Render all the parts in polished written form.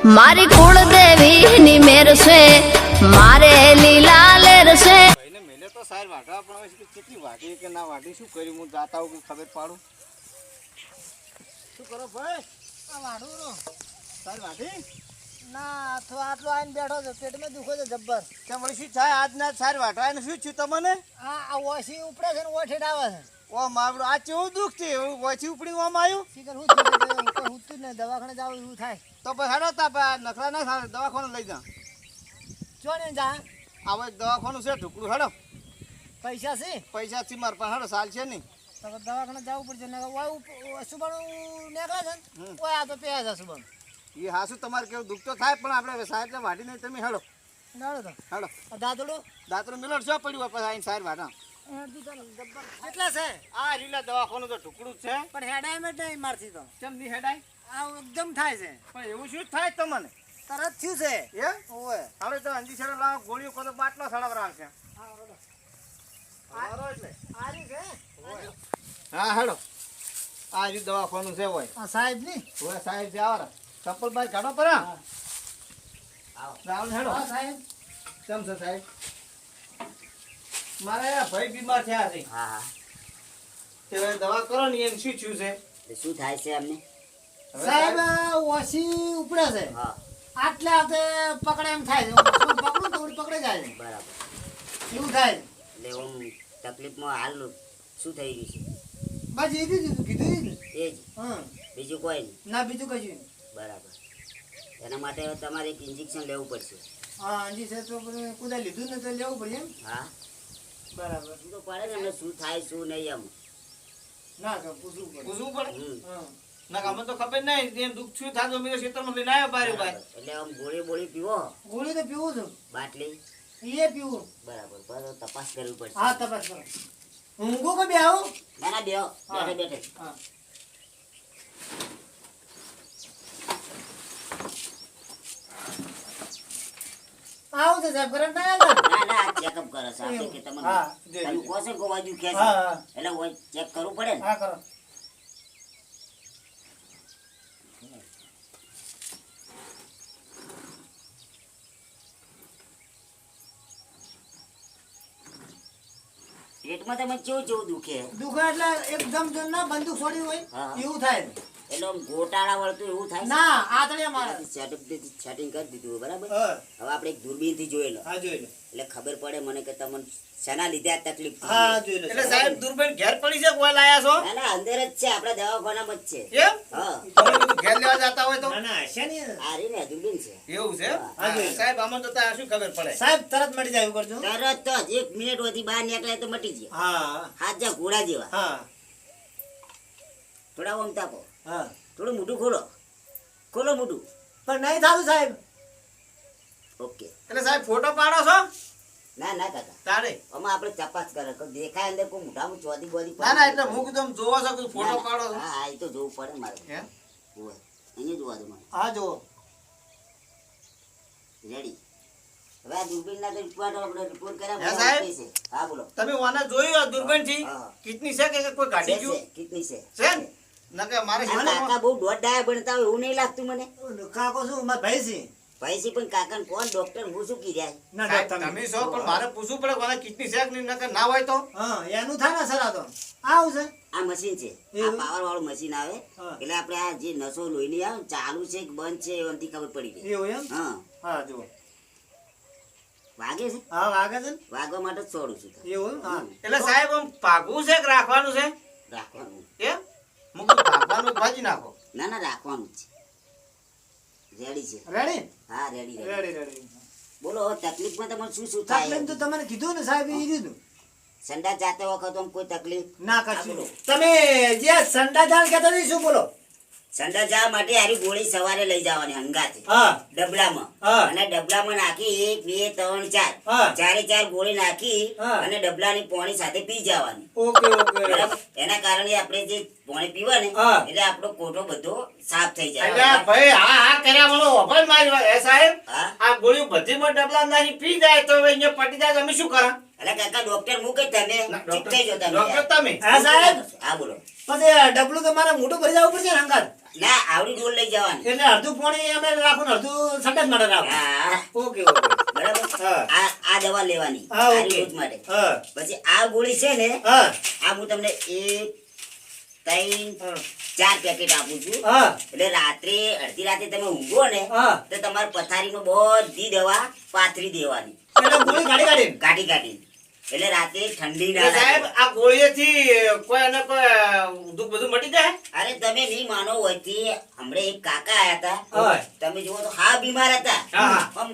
મારી કુળદેવી ની મેર છે, મારે લીલા લેર છે. ભાઈને મેલે તો સાર વાઢવા પણ હવે કેટલી વાઢી કે ના વાઢી શું કર્યું હું જાતા હું ખબર પાડું. શું કરો ભાઈ? આ વાઢું નો સાર વાઢી ના તો આટલો આઈને બેઠો છે, પેટમાં દુખો છે જબ્બર. કેમ વળી શું થાય આજના સાર વાઢવા ને શું થયું તમને? આ ઓછી ઉપડે છે ને ઓઠેડ આવે છે. ઓ માવડું આ કેવું દુઃખ છે એવું ઓછી ઉપડી ઓમ આવ્યું શીખર હું થયું ઉપર ઉઠતું જ ને દવાખાને જાવ એવું થાય. તો પછી હેડો તા નખરા ના થાય દવાખાને લઈ જા. જો ને જા હવે દવાખાનું છે ઢુકડું હેડો પૈસા છે પૈસા થી માર પણ હેડો સાલ છે નહીં તો દવાખાને જવું પડશે ને સુબાનું નીકળે છે ને ઓય આ તો પેયા છે સુબાનું એ હાસું તમારે કેવું દુઃખ તો થાય પણ આપણે સાહેબ વાઢી નહીં તમે હેડો નાડો તો હેડો દાદડું દાંતરું મિલટ શું પડ્યું હોય પછી આઈને સાહેબ વાઢા કેટલા છે આ રીલા દવાખાનું તો ઢુકડું જ છે પણ હેડાય મેં નહીં મારથી તો કેમ નહીં હેડાય આ એકદમ થાય છે પણ એવું શું થાય તમને તરત થયું છે એ ઓય હવે તો અંજી છેડો લાવો ગોળીઓ કરો બાટલો સડાવ રાખશે આરી છે હા હેડો આ રીત દવાખાનું છે હોય આ સાહેબ ની હોય સાહેબ છે આવો ચપ્પલ બાર કાઢો પરા રાવણ હેડો હા સાહેબ કેમ છે સાહેબ મારા ભાઈ બીમાર થયા છે હા હા તે હવે દવા કરો ને એમ શું થયું છે તો શું થાય છે અમને સાહેબ ઓછી ઉપડે છે હા આટલે આવતે પકડે એમ થાય છે પકડું તો પકડે જાય છે બરાબર એવું થાય છે એટલે હું તકલીફમાં હાલ શું થઈ રહ્યું બસ એ જ કીધું ને છે એ જ હા બીજું કોઈ નહીં ના બીજું કશું નહીં બરાબર એના માટે હવે તમારે એક ઇન્જેક્શન લેવું પડશે હા અંજી છે તો પછી કુદાય લીધું ને તો લેવું પડે એમ હા બરાબર શું તો પડે ને એમને શું થાય શું નહીં એમ ના તો પૂછવું પડે પૂછવું પડે હમ હા ના અમને તો ખબર નહીં એમ દુઃખ શું થાય તો મેં ખેતરમાં લઈને આવ્યો બારી બરાબર. ભાઈ એટલે આમ ગોળી બોળી પીવો ગોળી તો પીવું છું બાટલી એ પીવું બરાબર બરાબર તપાસ કરવી પડશે હા તપાસ કરો ઊંઘો કે બે આવું ના ના બેહો હા. બેઠે બેઠે હા આવું છે સાહેબ કરંટ ના આવ્યા ના ના ચેકઅપ કરે છે આપણે કે તમને હા, તમે કહો છો કે બાજુ ખેંચે હા, હા. એટલે ચેક કરવું પડે ને હા કરો પેટમાં તમે કેવું કેવું દુખે દુખે એટલે એકદમ જો ના બંદૂક છોડી હોય હા. એવું થાય એટલે આમ ગોટાળા વળતું એવું થાય છે? ના આતળિયા મારે સેટિંગ કરી દીધું બરાબર હા હવે આપણે એક દૂરબીન થી જોઈ લો હા જોઈ લો એટલે ખબર પડે મને કે તમને શેના લીધે આ તકલીફ થઈ હા છે. જોઈ લો એટલે સાહેબ દુર્બેન ઘેર પડી છે કોઈ લાયા છો ના ના અંદર જ છે આપણા દવાખાનામાં જ છે એમ હા તમે બધું ઘેર લેવા જતા હોય તો ના ના છે ને આ રહી ને દૂરબીન છે એવું છે હા, જોઈ. સાહેબ આમાં તો તારે શું ખબર પડે સાહેબ તરત મળી જાય એવું કરજો તરત જ 1 મિનિટ વધી બહાર નીકળે તો મટી જાય હા હાથ જા ઘોડા જેવા હા થોડા ઓમ તાપો હા થોડું મોઢું ખોલો ખોલો મોઢું પણ નહીં થતું સાહેબ ઓકે એટલે સાહેબ ફોટો પાડો છો ના ના કાકા તારે આમાં આપણે તપાસ કરે કોઈ દેખાય અંદર કોઈ મોઢામાં ચોદી બોદી ના ના એટલે હું કીધું આમ જોવો છો કે ફોટો પાડો છો હા એ તો જોવું પડે મારે હે હોય અહીંયા જોવા દો મને હા જો રેડી હવે આ દૂરબીનના તો રિપોર્ટ આપણે રિપોર્ટ કર્યા હે બધા સાહેબ? ઓકે છે. હા બોલો તમે વાના જોયું દુર્બેન થી હા. કિતની છે કે કોઈ ગાડી છે, ગયું છે. કેટલી છે છે ને નકે મારે આ કાકા બહુ દોઢ ડાયા બનતા હોય એવું નહીં લાગતું મને કાકો શું મારા ભાઈ છે ભાઈ છે પણ કાકાને કોણ ડોક્ટર હું શું કીધા ના સાહેબ, ડોક્ટર તમે છો પણ મારે પૂછવું પડે વાના કિતની છે કે નહીં નકે ના હોય તો હા એનું થાય ને સર આ તો આવું છે આ મશીન છે આ એવું? પાવર વાળું મશીન આવે હા. એટલે આપણે આ જે નસો લોહીની આવે ને, ચાલુ છે કે બંધ છે એનાથી ખબર પડી જાય એવું એમ હા હા જો વાગે છે હા વાગે છે ને વાગવા માટે જ છોડું છું તારે. એવું એમ? હા એટલે સાહેબ આમ ભાગવું છે કે રાખવાનું છે રાખવાનું એમ હું કીધું ભાગવાનું ભાજી નાખો ના ના રાખવાનું જ છે રેડી છે રેડી હા રેડી રેડી રેડી રેડી બોલો હવે તકલીફમાં તમારે શું શું થાય તકલીફ તો તમને કીધું ને સાહેબ એ કીધું સંડા જાતે વખત આમ કોઈ તકલીફ ના હા, કરશું બોલો. તમે જે સંડા જાણ કહેતા હતા એ શું બોલો સંડા જવા માટે હારી ગોળી સવારે લઈ જવાની હંગાથે હા ડબલામાં હા. અને ડબલામાં નાખી 1 2 3 હા. 4 ચારે ચાર ગોળી નાખી હા. અને ડબલાની પાણી સાથે પી જવાની ઓકે ઓકે બરાબર એના કારણે આપણે જે પાણી પીવા ને હા. એટલે આપણો કોઠો બધો સાફ થઈ એટલે જાય ભાઈ હા હા કર્યા મને વફાઈ મારી વાત. હે સાહેબ હા આ ગોળીઓ બધી માં ડબલા નાખી પી જાય તો હવે અહીંયા પટી જાય તો અમે શું કરા એટલે કાકા ડોક્ટર મૂકે તમે ચૂપ થઈ જાઓ તમે ડોક્ટર તમે હા સાહેબ હા બોલો પછી ડબલું તો મારે મોટું ભરી જવું પડશે ને અંગાત ના આવડી ડોલ લઈ જવાની. એટલે અડધું પાણી અમે રાખો ને અડધું સંડાસ માટે રાખો. હા ઓકે ઓકે. બરાબર. હા. આ દવા લેવાની હા, આ ઓકે. રોજ માટે. હા પછી આ ગોળી છે ને હા આ હું તમને 1 3 હા 4 પેકેટ આપું છું. હા એટલે રાત્રે અડધી રાતે તમે ઊંઘો ને હા. તો તમારી પથારીમાં બધી દવા પાથરી દેવાની એટલે ગોળી કાઢી કાઢી કાઢી. એટલે રાતે ઠંડી ના એટલે સાહેબ લાગે. આ ગોળીએથી કોઈ અને કોઈ દુઃખ બધું મટી જાય. અરે તમે નહીં માનો હોયથી હમણાં એક કાકા આયા હતા. હા. તમે જુઓ તો હા બીમાર હતા. હા. આમ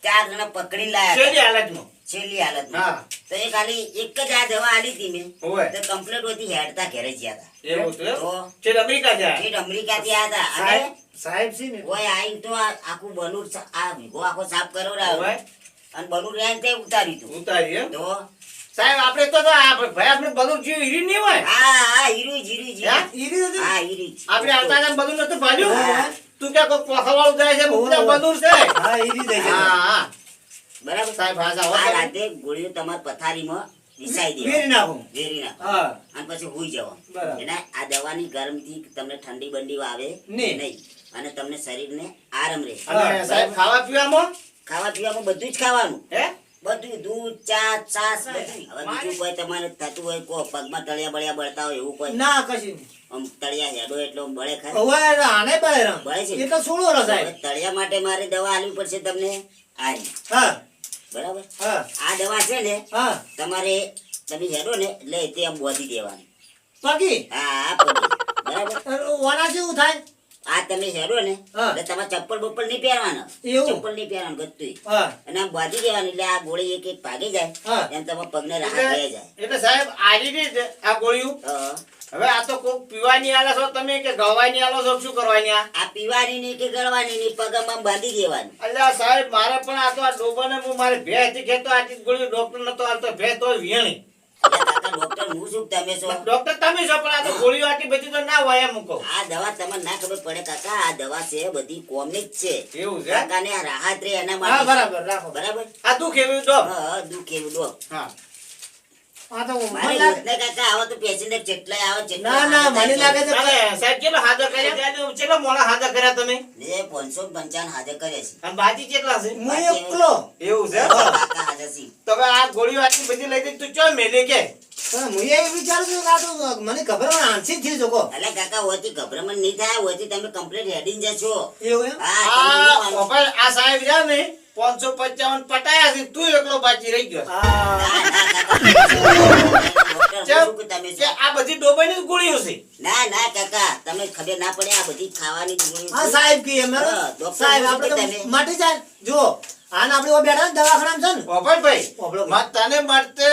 4 જણા પકડીને લાયા શેરી હતા. હાલતમાં. છેલ્લી હાલતમાં. હા. તો એ ખાલી એક જ આ દવા આલી હતી મેં. હોય. તો કમ્પ્લીટ હોતી હેડતા ઘરે જ ગયા હતા. એવું તો એમ? તો છેલ્લે અમેરિકા જાય. ઠેઠ અમેરિકાથી આયા હતા. અને સાહેબ છે ને ઓય આઈને તો આખું બલૂર આ ભીગો આખો સાફ કરાવડાવ્યો. હોય. અને બલૂર રહ્યા તે ઉતાર્યું હતું. ઉતારી એમ? તો સાહેબ આપણે તો ભાઈ આપણે બધું જીવ હીરી નહીં હોય. હા હીરું જ, હીરું જ, હે? ઈરી હતી? હા હીરું જ. આપણે આવતા હતા બધું નતું ભાલ્યું. હા. તું ક્યાં કોઈ પોખાવાળું જાય છે મુકતા બધું છે. હા ઈરી દઈ હા છે. હા. બરાબર. સાહેબ હા આ સાહેબ. રાતે ગોળીઓ તમારી પથારીમાં વિસાઈ વેરી દેવાની. નાખું. વેરી નાખો. હા અને પછી હુઈ જવાનું. બરાબર. એટલે આ દવાની ગરમથી તમને ઠંડી બંડી આવે નહીં. નહીં. અને તમને શરીરને આરામ રહે. અને સાહેબ ખાવા પીવામાં ખાવા પીવામાં બધું જ ખાવાનું. હે બધું દૂધ ચા છાશ બધું. હવે બીજું કોઈ તમારે થતું હોય કો પગમાં તળિયા બળિયા બળતા હોય એવું કોઈ ના કશું નહીં. આમ તળિયા હેડો એટલો બળે ખરા. હવે આને બહાર બળે છે. એ તો છોડો રો હવે સાહેબ. તળિયા માટે મારે દવા આલવી પડશે તમને આની. હા બરાબર. હા આ દવા છે ને હા તમારે તમે હેડો ને એટલે તે આમ બોધી દેવાની. પગી હા આ પડી. બરાબર. વાના જેવું થાય. આ તમે હેડો ને હા. એટલે તમારે ચપ્પલ બપ્પલ નહીં પહેરવાના. એવું? ચપ્પલ નહીં પહેરવાનું ગતું. હા અને આમ બાંધી દેવાની એટલે આ ગોળી એક એક ભાગી જાય. હા. એમ તમારા પગને રાહત રહે જાય. એટલે સાહેબ આરી રીતે આ ગોળીઓ હા. હવે આ તો કોક પીવાની આલો છો તમે કે ગળવાની આલો છો શું કરવાની આ? આ પીવાની નહીં કે ગળવાની નહીં પગમાં આમ બાંધી દેવાની. અલ્યા સાહેબ મારે પણ આ તો આ ડોબાને હું મારે ભેંસ થી ખેતો આથી ગોળી ડોક્ટર નતો આલતો ભેંસ તો વિયાણી. એટલે કાકા ડોક્ટર હું શું તમે છો? ડોક્ટર તમે છો પણ આ તો ગોળીઓ આટલી બધી તો ના હોય એમ કહું. આ દવા તમને ના ખબર પડે કાકા આ દવા છે બધી કોમિક છે. એવું છે? કાકાને આ રાહત રહે એના હા માટે. બરાબર રાખો. બરાબર. આ દુઃખ એવું તો હા દુઃખ એવું દો. હા આ તો મારે મને લાગે- રોજના કાકા આવો તો પેસેન્જર જેટલાય આવે ના ના મને લાગે છે અરે સાહેબ કેટલા હાજર કર્યા કેટલા મોડા હાજર કર્યા તમે? ને 555 હાજર કરે છે. અને બાજી કેટલા છે? હું એકલો. એવું છે? કાકા હાજર છે. તો હવે આ ગોળીઓ આટલી બધી લઈ જઈ તું ચો મેલે કે પણ હું એ વિચારું છું કે આ તો મને ખબર હોય આંસી થયું છે કો. એટલે કાકા હોયથી ગભરામણ નહીં થાય હોયથી તમે કમ્પ્લીટ હેડીને જશો. એવું એમ? હા તમે આ નહીં માનો. ઓભાઈ આ સાહેબ રહ્યા ને 555 પટાયા છે તું એકલો બાજી રહી ગયો. હા ના, ના, કાકા. ડોક્ટર હું શું કે તમે કે છો? આ બધી ડોબાની જ ગોળીઓ છે. ના ના કાકા તમે ખબર ના પડે આ બધી ખાવાની ગોળીઓ હા છે. સાહેબ કે એમ હા, ડોક્ટર સાહેબ શું આપણે કે તો તમે? મટી જાય જો આને આપણે ઓ બેઠા ને દવાખાનામાં છે ને ઓભાઈ ઓભળો. તને મળતે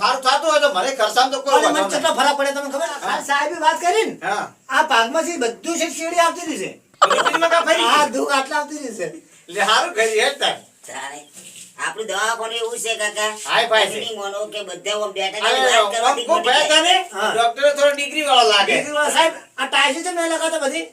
સારું થતું હોય તો મને ખર્ચામાં તો કોઈ અને મને વાંધો કેટલો ફરક પડે તમને ખબર આ સાહેબે વાત કરી ને હા આ ભાગમાંથી બધું છે શેરડી આવતી રહી છે બધી કા ફરી આ દુઃખ આટલા આવતી રહી છે લે હારું કરી હેડ તાર તારે આપણું દવાખાનું એવું છે કાકા. હાય ફાય છે. તમે નહીં માનો કે બધા આમ બેઠા અરે બેઠા વાત કરવાથી ખૂબ મટી ભય જાય. તને હા. ડોક્ટરે થોડો ડિગ્રી વાળો લાગે બીજું સાહેબ આ ટાઈસી છે મેં લગાતા બધી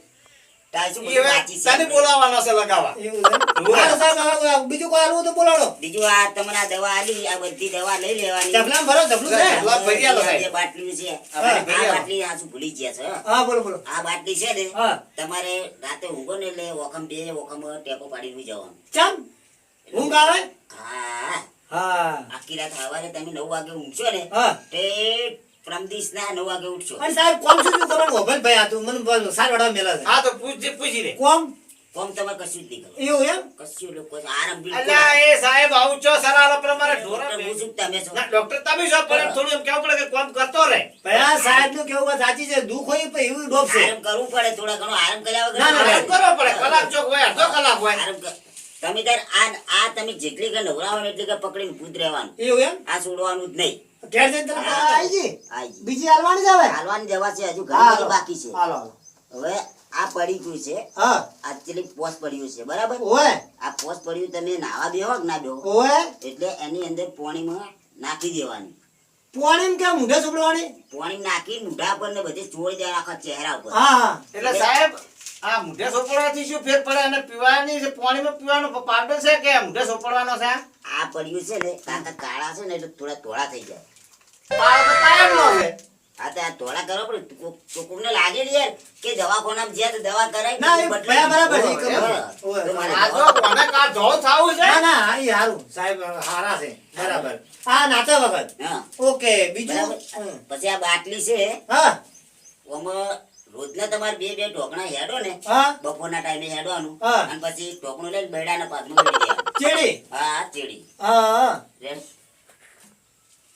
ટાઈસું ઈ બધું હવે વાંચી છે. તને બોલાવવાનો છે લગાવવા એવું છે હા, સાહેબ હવે બીજું કોઈ આલવું તો બોલાડો બીજું આ તમને આ દવા આલી આ બધી દવા લઈ લેવાની. ડબલામાં ભરો ડબલું છે ડબલા ભરી આલો સાહેબ. બે બાટલીઓ છે. હા, આ ભરી આલો. બાટલી આ શું ભૂલી ગયા છે હો. હા બોલો બોલો આ બાટલી છે ને હા તમારે રાતે ઊંઘો ને એટલે ઓખમ બે ઓખમ ટેકો પાડી સુઈ જવાનું. ચમ ઊંઘ આવે હા હા આખી રાત સવારે તમે 9 વાગે ઊંઘશો ને હા તે પ્રમદિશના 9 વાગે ઉઠશો. અને સાહેબ કોમ શું કરવાનું હોભલ ભાઈ આ તું મને સાર વડા મેલા છે હા તો પૂછી લે કોમ કોમ તમારે કશું જ નહીં કરવાનું. એવું એમ કશું લોકો આરામ બિલકુલ. અલ્યા એ સાહેબ આવું છો સરાલો પ્રમાણે ઢોરા ડોક્ટર હું શું તમે છો? ના ડોક્ટર તમે છો પણ થોડું એમ કેવું પડે કે કામ કરતો રહે ભાઈ આ સાહેબ નું કેવું વાત સાચી છે દુઃખ હોય પણ એવું ડોબ છે આરામ કરવું પડે થોડા ઘણો આરામ કર્યા વગર ના, ના, આરામ કરવો પડે કલાક ચોક હોય અડધો કલાક હોય આરામ કર. તમે તાર આ તમે જેટલી કે નવરાવો ને એટલી કે પકડીને ભૂત રહેવાનું. એવું એમ આ છોડવાનું જ નહીં. ઘેર જઈને તરફ આવી ગઈ આઈ જી. બીજી હાલવાની જ આવે હાલવાની દવા છે હજુ હા, ઘણી બધી બાકી છે. હાલો હાલો હવે આ પડી ગયું છે હા આ ચેલી પોસ પડ્યું છે બરાબર. ઓય આ પોસ પડ્યું તમે નાવા બેહો કે ના બેહો ઓય એટલે એની અંદર પાણીમાં નાખી દેવાની. પોણીમ કે મુઢે સુબડવાની પાણી નાખી મોઢા પર ને બધે ચોળી દેવાના આખા ચહેરા ઉપર. હા હા એટલે સાહેબ આ મુઢે સોપડવાથી શું ફેર પડે અને પીવાની છે પાણીમાં પીવાનો પાવડર છે કે મુઢે સોપડવાનો છે આ પડ્યું છે ને કાકા કાળા છે ને એટલે થોડા ધોળા થઈ જાય. પાવડર તો કાયમ નો છે આ તો આ ધોળા કરો પણ કોકને લાગે ને યાર કે દવાખાનામાં જ્યાં તો દવા કરાય ના, એ બદલાય. બરાબર છે, એ હા. ખબર. તો મારે આ તો કોને કા ધોળ થાવું છે ના ના એ હારું સાહેબ હારા છે બરાબર આ નાતા વખત હા ઓકે બીજું બરાબર. પછી આ બાટલી છે હા આમાં રોજના તમારે બે બે ઢોકણા હેડો ને હા બપોરના ટાઈમે હેડવાનું હા. અને પછી ઢોકણું લઈને બેડાના પાકમાં રેડી દેવાનું. ચેડી હા ચેડી હા હા રેડ.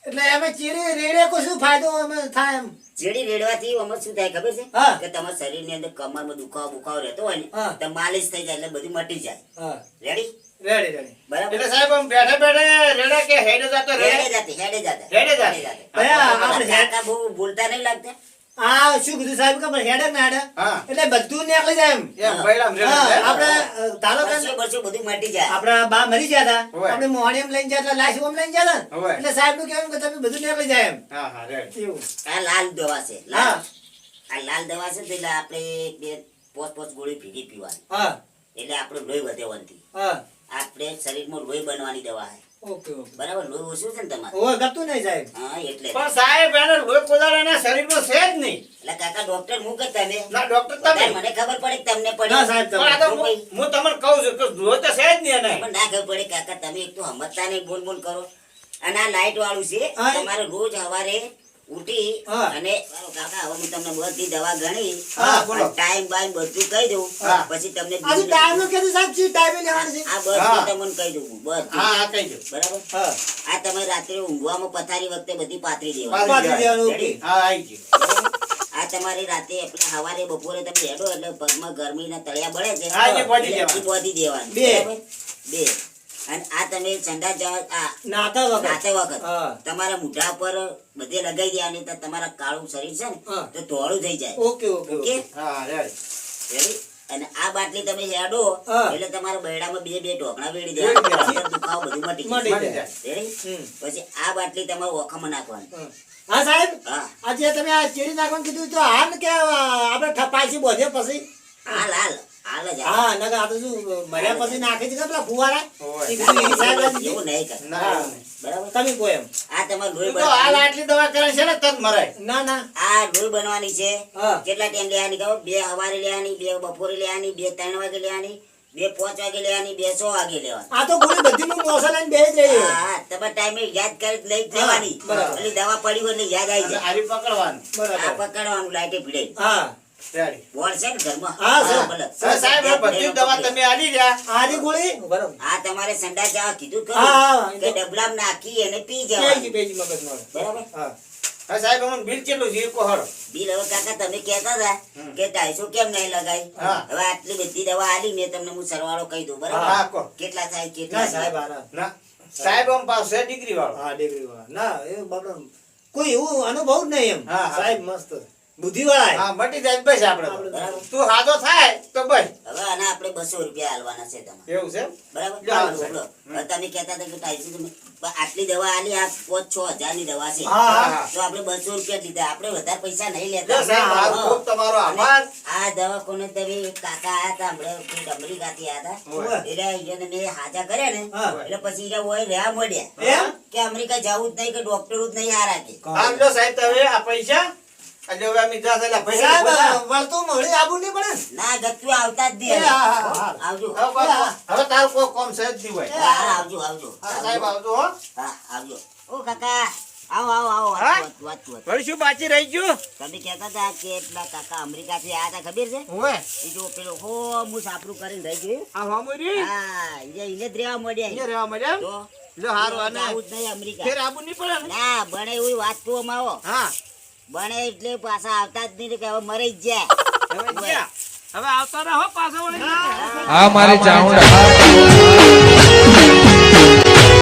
એટલે અમે ચીડી રેડે કોઈ શું ફાયદો અમે થાય એમ ચેડી રેડવાથી આમાં શું થાય ખબર છે હા. કે તમારા શરીરની અંદર કમરમાં દુખાવો બુખાવો રહેતો હોય ને હા. તો માલિશ થઈ જાય એટલે બધું મટી જાય. હા રેડી રેડી રેડી બરાબર. એટલે સાહેબ આમ બેઠે બેઠે રેડે કે હેડે જાતો હેડે રેડે જાતે હેડે જાતે હેડે જાતે. ભયા આપણે કાકા બહુ બોલતા નહીં લાગતા. આ શું કીધું સાહેબ કે આપણે હેડે ને હેડે હા એટલે બધું નીકળી જાય એમ એમ બૈરામ રેડે હા, છે. આપણે ધારો કે બરસો બરસો બધું મટી જાય. આપણા બા મરી ગયા હતા હોય. આપણે મોહણીયમ લઈને ગયા એટલે લાશ ઓમ લઈને ગયા હતા હોય. એટલે સાહેબ નું કહેવું કે તમે બધું નીકળી જાય એમ હા હા રેડે. એવું આ લાલ દવા છે હા લાલ. આ લાલ દવા છે તો એટલે આપણે બે પોચ ગોળી ભેગી પીવાની હા એટલે આપણું લોહી વધેવાથી હા આપણે શરીરમાં લોહી બનવાની દવા છે. ઓકે ઓકે બરાબર લોહી ઓછું છે ને તમારે. ઓય ગતું નહીં સાહેબ હા એટલે પણ સાહેબ એને લોહી કોદાળ એના શરીરમાં છે જ નહીં. એટલે કાકા ડોક્ટર હું કે તમે ના ડોક્ટર વધારે તમે મને ખબર પડે કે તમને પડે. ના સાહેબ પણ આ તો હું તમને કહું છું કે લોહી તો છે જ નહીં એને. પણ ના ખબર પડે કાકા તમે એક તો સમજતા નહીં બોલ બોલ કરો. અને આ લાઈટ વાળું છે હા. તમારે રોજ સવારે ઉઠી હા. અને કાકા હવે હું તમને બધી દવા ગણી હા, બોલો. ટાઈમ બાઈમ બધું કહી દઉં હા. પછી તમને આજે ટાઈમ નું કીધું સાહેબ ચી ટાઈમે લેવાનું છે આ બધું હા. તમને કહી દઉં બધું. હા હા કહી દો. બરાબર હા આ તમે રાત્રે ઊંઘવામાં પથારી વખતે બધી પાથરી દેવાની. પાછી દેવાનું ઓકે Ready? હા આવી ગયું. બરાબર? આ તમારી રાતે એટલે સવારે બપોરે તમે હેડો એટલે પગમાં ગરમીના તળિયા બળે છે હા, એ બોધી એટલે દેવાનું. એ બોધી દેવાનું. બે. બરાબર? બે અને આ તમે સંડાસ જવા આ નાતા વખત નાતે વખત હા તમારા મોઢા પર બધે લગાઈ દેવાની તો તમારા કાળું શરીર છે ને હા. તો ધોળું થઈ જાય. ઓકે ઓકે ઓકે હા રેડે. Ready? અને આ બાટલી તમે હેડો હા. એટલે તમારા બૈડામાં બે બે ઢોકણા વેડી વેડી દેવાના. દેવાના. અંદર દુખાવો બધું મટી મટી જાય. જાય. Ready? હમ. પછી આ બાટલી તમારે ઓખામાં નાખવાની. હા. હા સાહેબ હા આજે તમે આ ચેડી નાખવાનું કીધું તો હાલ કે આપણે ઠપાઈ બોધે પછી હાલ હાલ હાલ જ હાલ. હા નકર આ તો શું મર્યા પછી નાખી દીધા પેલા ફુવારા હોય. એ કીધું એની સાહેબ આ એવું નહીં કરે. ના એવું નહીં. બરાબર તમે કહો એમ આ તમારે લોહી તું તો હાલ બનવાની. આટલી દવા કરે છે ને તદ મરાય. ના ના આ લોહી બનવાની છે હા. કેટલા ટાઈમ લેવાની ખબર? બે સવારે લેવાની, બે બપોરે લેવાની, બે 3 વાગે લેવાની, બે 5 વાગે લેવાની, બે 6 વાગે લેવાની. આ તો ગોળી બધી હું મોસા લઈને બે જ રહી હા હા તમારે ટાઈમે યાદ કરી લઈ જ લેવાની. હા, બરાબર. એટલે દવા પડી હોય એટલે યાદ આવી જાય. હારી પકડવાનું. આ બરાબર પકડવાનું લાઈટે ભીડે. હા રેડી. બોલ છે ને ઘરમાં? હા, સર. બોલો. હવે સાહેબ હવે બધી દવા તમે આલી રહ્યા. આની ગોળી બરાબર આ તમારે સંડાસ જવા કીધું ખરું? હા, હા, કે ડબલામાં નાખી અને પી પેજી જવાનું. પેજી મગજ મારે બરાબર હા હવે સાહેબ અમને બિલ કેટલું છે એ કહો હળો. બિલ હવે કાકા તમે કહેતા હતા કે 250 કેમ નહીં લગાઈ? હા. હવે આટલી બધી દવા આલી મેં તમને હું સરવાળો કહી દઉં બરાબર? હા કહો. કેટલા થાય ના કેટલા સાહેબ થાય? આરા ના સાહેબ આમ પાસે ડિગ્રી વાળો. હા ડિગ્રી વાળા ના એ બાપડો કોઈ એવું અનુભવ જ નહીં એમ હા, હા. સાહેબ મસ્ત બુદ્ધિ વાળા હા મટી જાય તો બસ આપણે તો. બરાબર. તું હાજો થાય તો બસ. હવે આના આપણે 200 રૂપિયા આલવાના છે તમારે. એવું છે એમ? બરાબર? લ્યો, હાલો, સાહેબ. બોલો. હવે તમે કહેતા હતા કે 250 તમે પણ આટલી દવા આલી આ 5-6 હજારની દવા છે. હા, હા. તો આપણે 200 રૂપિયા જ લીધા. આપણે વધારે પૈસા નહીં લ્યો લેતા. સાહેબ મારો હા. ખૂબ તમારો અને આભાર. આ દવા કોને તમે એક કાકા આયા હતા હમણાં પેલી ડમરી ગાતી આયા હતા. હોય. એટલે એને મેં હાજા કર્યા ને હા. એટલે પછી એને ઓય રહ્યા મળ્યા એમ કે અમેરિકા જવું જ નહીં કે ડોક્ટરો જ નહીં હારા કે. આમ જો સાહેબ તમે આ પૈસા આજે હવે અમે જા થયેલા પૈસા સાહેબ બધા. વળતો મળી આબુ નહીં પડે ને? ના ગત્તુ આવતા જ એ નહીં. હા, હા, હા. આવજો. હવે બસ, હવે તારું કોઈ કોમ સહેજ નહીં હોય. હા, આવજો આવજો હા સાહેબ આવજો હો. હા આવજો. ઓ કાકા આવો આવો આવો હા? વાત. વળી શું બાકી રહી ગયું? તમે કહેતા હતા કે પેલા કાકા અમેરિકાથી આયા હતા ખબર છે? ઓવે. એ જો પેલો હો હું સાપરું કરીને રહી ગયું. આ હોમરી હા એને જ રહેવા મળ્યા. અહીંયા રહેવા મળ્યા એમ? તો લ્યો હારું અને જાવું જ નહીં અમેરિકા. ફેર આબુ નહીં પડે ને? ના બને એવી વાત તો આવો હા બને એટલે પાછા આવતા જ નહીં કે હવે મરી જ જાય. હવે ગયા. હવે આવતા રહો પાછા વળી. આ મારી ચાઉંડા